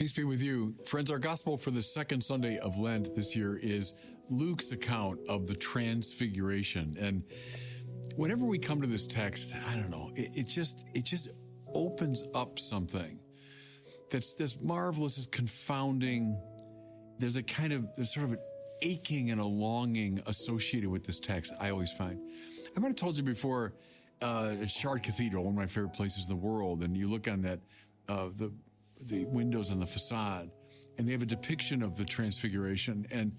Peace be with you. Friends, our gospel for the second Sunday of Lent this year is Luke's account of the Transfiguration. And whenever we come to this text, I don't know, it just opens up something that's marvelous, is confounding. There's sort of an aching and a longing associated with this text, I always find. I might have told you before, Shard Cathedral, one of my favorite places in the world, and you look on that, the windows on the facade, and they have a depiction of the Transfiguration. And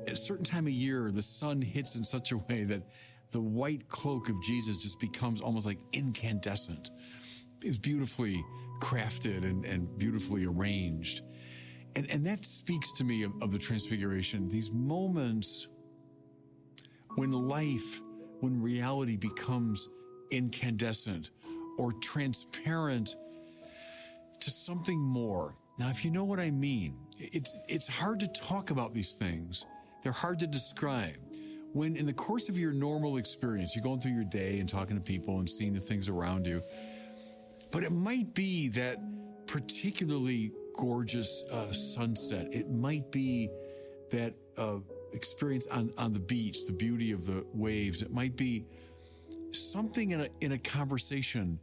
at a certain time of year, the sun hits in such a way that the white cloak of Jesus just becomes almost like incandescent. It's beautifully crafted and beautifully arranged. And that speaks to me of the Transfiguration, these moments when when reality becomes incandescent or transparent to something more. Now, if you know what I mean, it's hard to talk about these things. They're hard to describe. When in the course of your normal experience, you're going through your day and talking to people and seeing the things around you, but it might be that particularly gorgeous sunset. It might be that experience on the beach, the beauty of the waves. It might be something in a conversation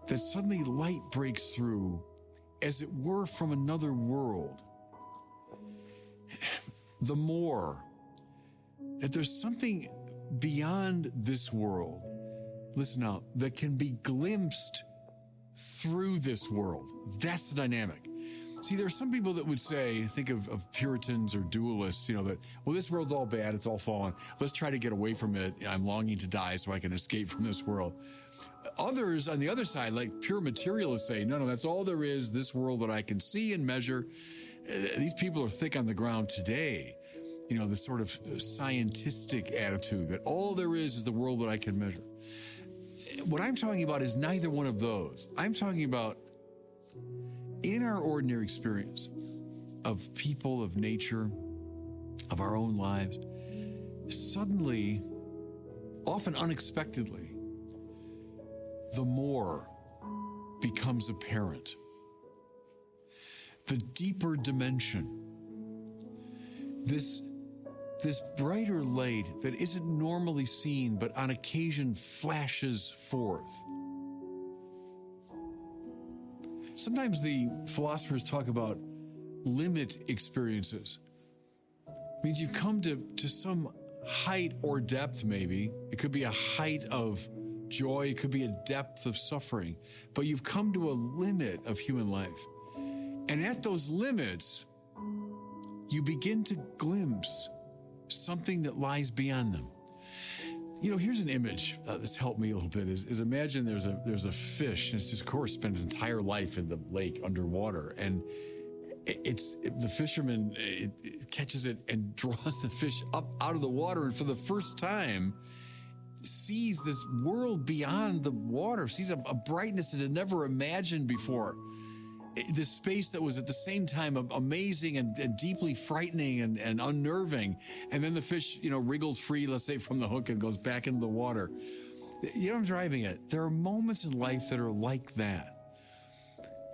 that suddenly light breaks through, as it were from another world. The more that there's something beyond this world, listen now, that can be glimpsed through this world. That's the dynamic. See, there are some people that would say, think of Puritans or dualists, that, well, this world's all bad, it's all fallen. Let's try to get away from it. I'm longing to die so I can escape from this world. Others on the other side, like pure materialists, say, no, that's all there is, this world that I can see and measure. These people are thick on the ground today. The sort of scientistic attitude that all there is the world that I can measure. What I'm talking about is neither one of those. I'm talking about in our ordinary experience of people, of nature, of our own lives, suddenly, often unexpectedly, the more becomes apparent. The deeper dimension, this brighter light that isn't normally seen, but on occasion flashes forth. Sometimes the philosophers talk about limit experiences. It means you've come to some height or depth, maybe. It could be a height of joy, it could be a depth of suffering, but you've come to a limit of human life. And at those limits, you begin to glimpse something that lies beyond them. Here's an image that's helped me a little bit. Is imagine there's a fish, and it's just, of course, spent his entire life in the lake underwater, and the fisherman catches it and draws the fish up out of the water, and for the first time sees this world beyond the water, sees a brightness that had never imagined before. This space that was at the same time amazing and deeply frightening and unnerving. And then the fish, wriggles free, let's say, from the hook and goes back into the water. I'm driving it. There are moments in life that are like that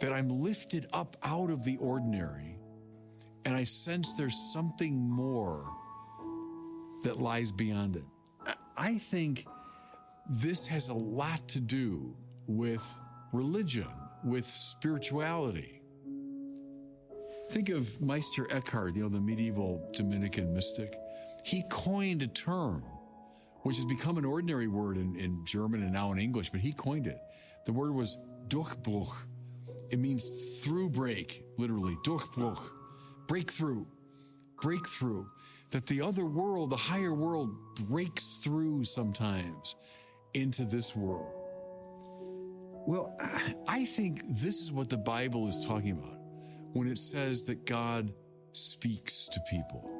I'm lifted up out of the ordinary, and I sense there's something more that lies beyond it. I think this has a lot to do with religion, with spirituality. Think of Meister Eckhart, the medieval Dominican mystic. He coined a term which has become an ordinary word in German and now in English, but he coined it. The word was Durchbruch. It means through break, literally, Durchbruch, breakthrough. That the other world, the higher world, breaks through sometimes into this world. Well, I think this is what the Bible is talking about when it says that God speaks to people.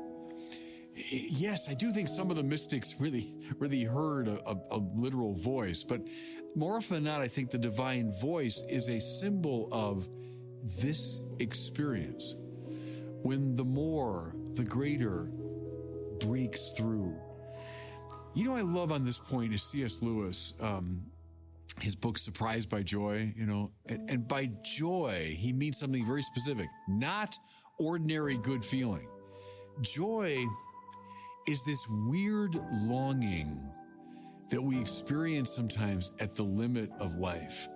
Yes, I do think some of the mystics really heard a literal voice, but more often than not, I think the divine voice is a symbol of this experience. When the more, the greater breaks through. I love on this point is C.S. Lewis. his book, Surprised by Joy, and by joy, he means something very specific, not ordinary good feeling. Joy is this weird longing that we experience sometimes at the limit of life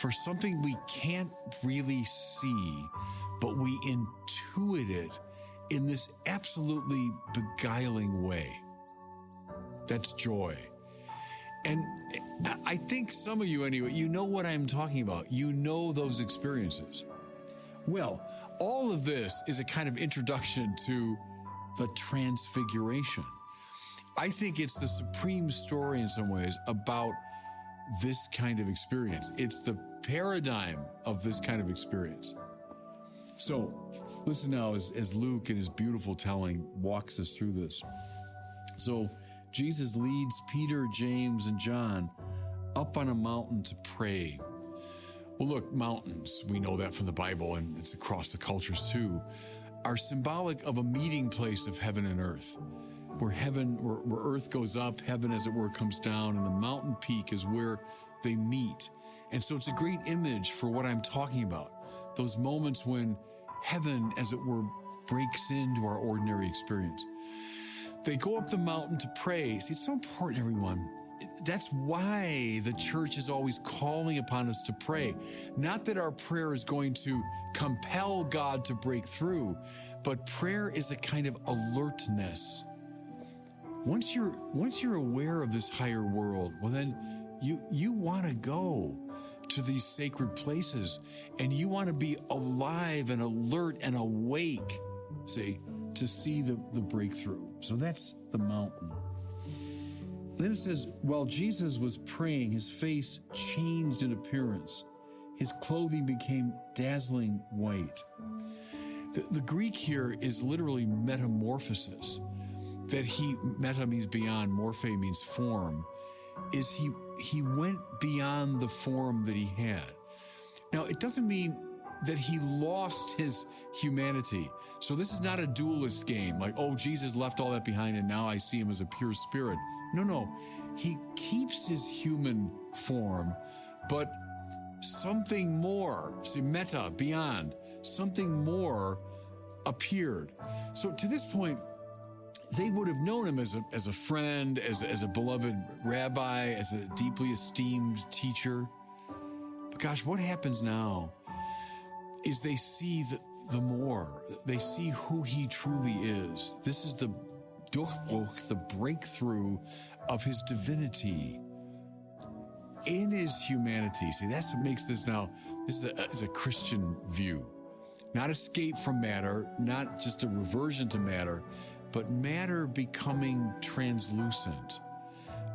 for something we can't really see, but we intuit it in this absolutely beguiling way. That's joy. And I think some of you anyway, you know what I'm talking about. You know those experiences. Well, all of this is a kind of introduction to the Transfiguration. I think it's the supreme story in some ways about this kind of experience. It's the paradigm of this kind of experience. So listen now as Luke in his beautiful telling walks us through this. So Jesus leads Peter, James, and John up on a mountain to pray. Well, look, mountains, we know that from the Bible, and it's across the cultures too, are symbolic of a meeting place of heaven and earth, where earth goes up, heaven, as it were, comes down, and the mountain peak is where they meet. And so it's a great image for what I'm talking about, those moments when heaven, as it were, breaks into our ordinary experience. They go up the mountain to pray. See, it's so important, everyone. That's why the church is always calling upon us to pray. Not that our prayer is going to compel God to break through, but prayer is a kind of alertness. Once you're aware of this higher world, well, then you want to go to these sacred places, and you want to be alive and alert and awake, see, to see the breakthrough. So that's the mountain. Then it says, while Jesus was praying, his face changed in appearance. His clothing became dazzling white. The Greek here is literally metamorphosis. Meta means beyond, morphe means form, is he went beyond the form that he had. Now, it doesn't mean that he lost his humanity. So this is not a dualist game, like, oh, Jesus left all that behind and now I see him as a pure spirit. No, he keeps his human form, but something more, see, meta, beyond, something more appeared. So to this point, they would have known him as a friend, as a beloved rabbi, as a deeply esteemed teacher. But gosh, what happens now is they see the more. They see who he truly is. This is the Durchbruch, the breakthrough of his divinity in his humanity. See, that's what makes this now, this is a Christian view. Not escape from matter, not just a reversion to matter, but matter becoming translucent,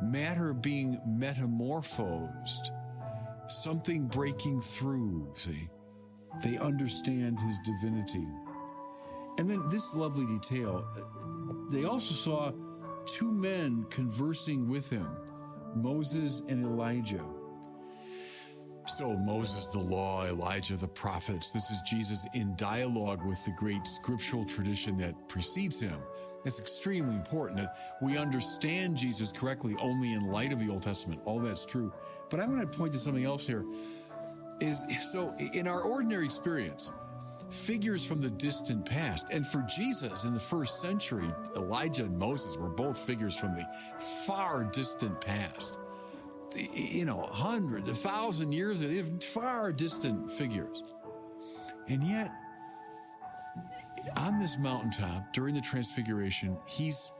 matter being metamorphosed, something breaking through, see? They understand his divinity. And then this lovely detail, they also saw two men conversing with him, Moses and Elijah. So Moses, the law, Elijah, the prophets. This is Jesus in dialogue with the great scriptural tradition that precedes him. It's extremely important that we understand Jesus correctly only in light of the Old Testament. All that's true. But I'm going to point to something else here. So in our ordinary experience, figures from the distant past, and for Jesus in the first century, Elijah and Moses were both figures from the far distant past. 100, 1,000 years, far distant figures. And yet, on this mountaintop during the Transfiguration, he's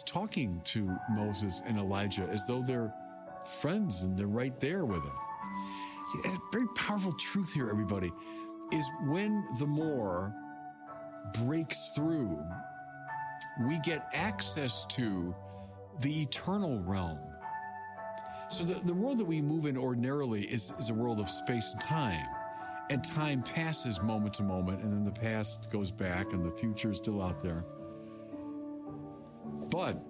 talking to Moses and Elijah as though they're friends and they're right there with him. See, that's a very powerful truth here, everybody, is when the more breaks through, we get access to the eternal realm. So the world that we move in ordinarily is a world of space and time. And time passes moment to moment, and then the past goes back, and the future is still out there. But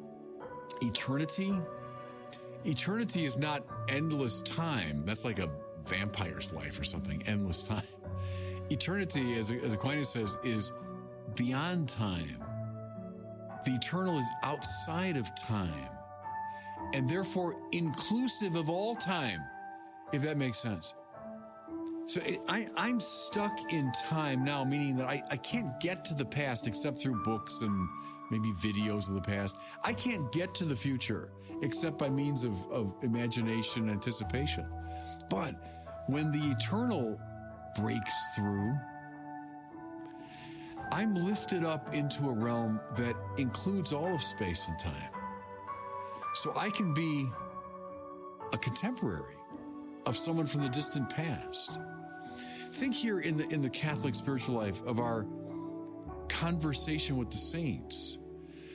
eternity is not endless time. That's like a vampire's life or something, endless time. Eternity, as Aquinas says, is beyond time. The eternal is outside of time, and therefore inclusive of all time. if that makes sense. So I'm stuck in time now, meaning that I can't get to the past except through books and maybe videos of the past. I can't get to the future except by means of imagination and anticipation. But when the eternal breaks through, I'm lifted up into a realm that includes all of space and time. So I can be a contemporary of someone from the distant past. Think here in the Catholic spiritual life of our conversation with the saints.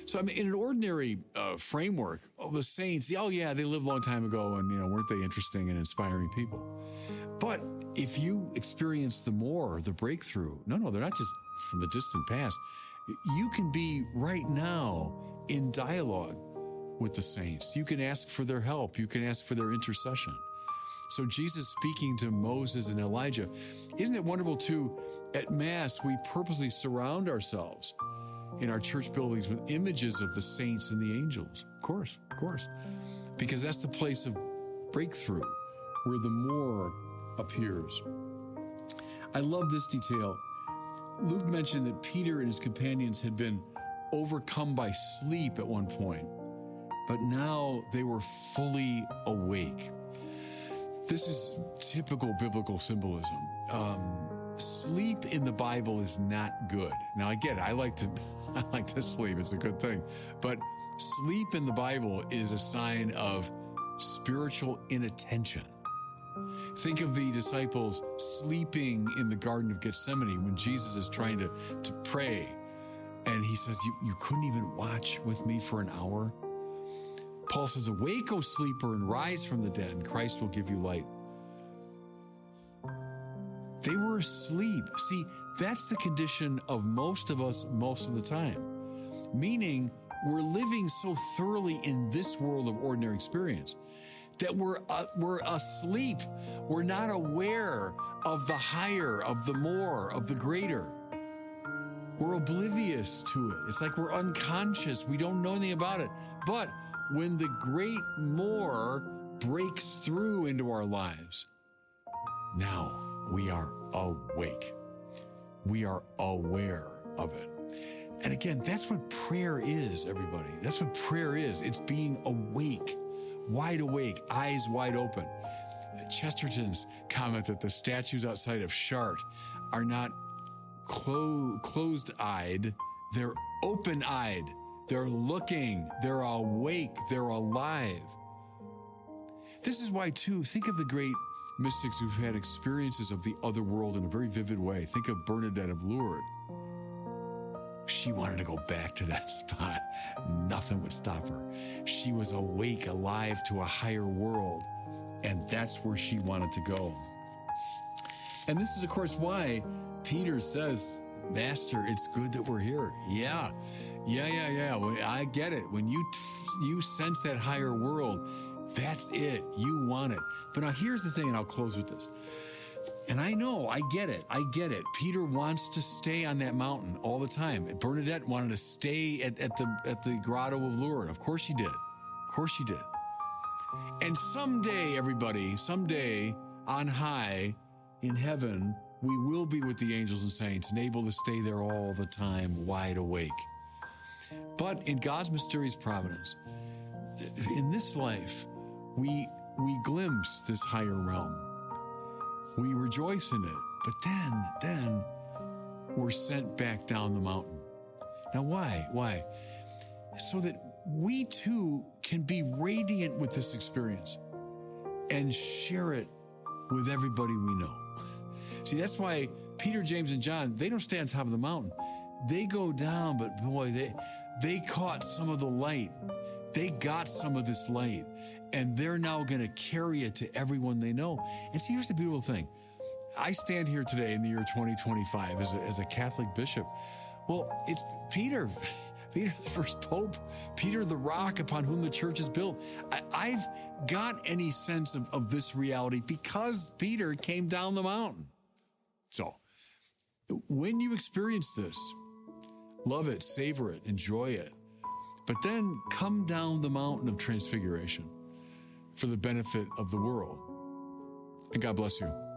So I mean, in an ordinary framework, the saints, oh yeah, they lived a long time ago, and weren't they interesting and inspiring people? But if you experience the breakthrough, no, they're not just from the distant past. You can be right now in dialogue with the saints. You can ask for their help. You can ask for their intercession. So Jesus speaking to Moses and Elijah, isn't it wonderful too? At Mass, we purposely surround ourselves in our church buildings with images of the saints and the angels. Of course. Because that's the place of breakthrough, where the more appears. I love this detail. Luke mentioned that Peter and his companions had been overcome by sleep at one point, but now they were fully awake. This is typical biblical symbolism. Sleep in the Bible is not good. Now I get it. I like to sleep. It's a good thing. But sleep in the Bible is a sign of spiritual inattention. Think of the disciples sleeping in the Garden of Gethsemane when Jesus is trying to pray. And he says, you couldn't even watch with me for an hour? Paul says, awake, O sleeper, and rise from the dead, and Christ will give you light. They were asleep. See, that's the condition of most of us most of the time. Meaning, we're living so thoroughly in this world of ordinary experience that we're asleep. We're not aware of the higher, of the more, of the greater. We're oblivious to it. It's like we're unconscious. We don't know anything about it. But when the great more breaks through into our lives, now we are awake. We are aware of it. And again, that's what prayer is, everybody. That's what prayer is. It's being awake, wide awake, eyes wide open. Chesterton's comment that the statues outside of Chartres are not closed-eyed, they're open-eyed. They're looking, they're awake, they're alive. This is why, too, think of the great mystics who've had experiences of the other world in a very vivid way. Think of Bernadette of Lourdes. She wanted to go back to that spot. Nothing would stop her. She was awake, alive to a higher world, and that's where she wanted to go. And this is, of course, why Peter says, Master, it's good that we're here. Yeah. I get it. When you sense that higher world, that's it. You want it. But now here's the thing, and I'll close with this. And I know, I get it. Peter wants to stay on that mountain all the time. Bernadette wanted to stay at the grotto of Lourdes. Of course she did. And someday, everybody, on high in heaven, we will be with the angels and saints and able to stay there all the time, wide awake. But in God's mysterious providence, in this life, we glimpse this higher realm. We rejoice in it, but then we're sent back down the mountain. Now, why? So that we too can be radiant with this experience and share it with everybody we know. See, that's why Peter, James, and John, they don't stay on top of the mountain. They go down, but boy, they caught some of the light. They got some of this light, and they're now going to carry it to everyone they know. And see, here's the beautiful thing. I stand here today in the year 2025 as a Catholic bishop. Well, it's Peter, the first pope, Peter, the rock upon whom the church is built. I've got any sense of this reality because Peter came down the mountain. So when you experience this, love it, savor it, enjoy it. But then come down the mountain of Transfiguration for the benefit of the world. and God bless you.